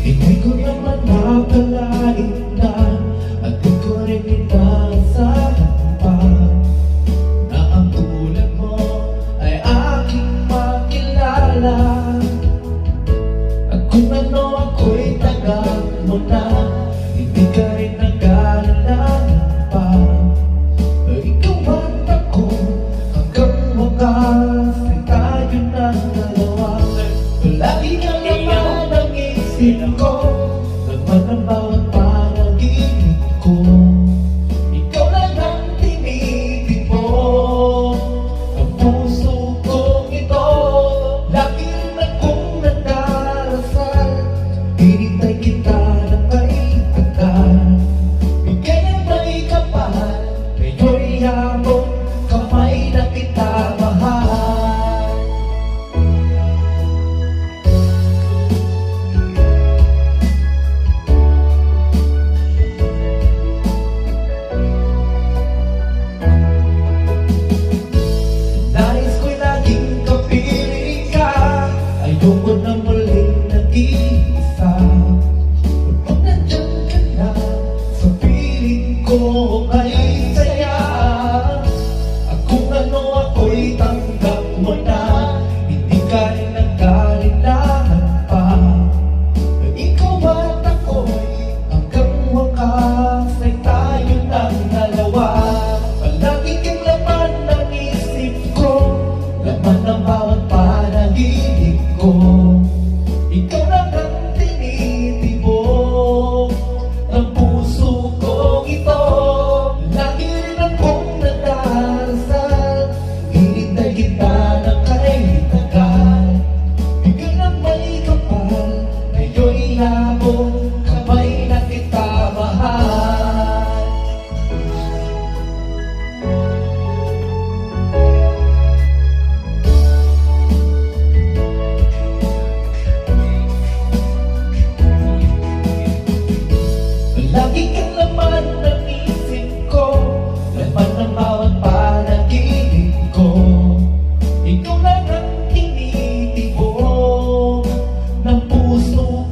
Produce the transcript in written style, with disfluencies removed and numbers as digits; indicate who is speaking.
Speaker 1: Hindi ko naman nakalain na at di ko rin inasahan pa na ang tulad mo ay aking makilala. At kung ano ako'y tagal mo na, hindi ka rin nag-aalala pa. Ikaw at ako hanggang wakas ay tayo ng dalawa. Palagi kang laman ng isip ko, laman ng bawat panaginip ko. Ikaw lang ang tinitipon ang puso kong ito. Lagi rin akong nagdarasal, hinintay kita na may tagal. Bigay na may kapal, ngayon yabong kamay na kita mahal. Nais ko'y laging kapiling ka, ayoko na muling nag-iisa. Pag nandyan ka na, sa piling ko ay saya. At kung ano ako'y tanggap mo na, hindi ka rin nag-alinahan pa. Ikaw at ako'y hanggang wakas ay tayo ng dalawa. Palagi kang laman ng isip ko, laman ng bawat panaginip ko. Ikaw lang ang tinitibok ng puso kong ito. Lagi rin akong nagdarasal, hinintay kita ng kay tagal. Bigay ng may kapal, ngayon yabong kamay na kita mahal. Lagi kang laman ng isip ko, laman ng bawat panaginip ko. Ikaw lang ang tinitibok ng puso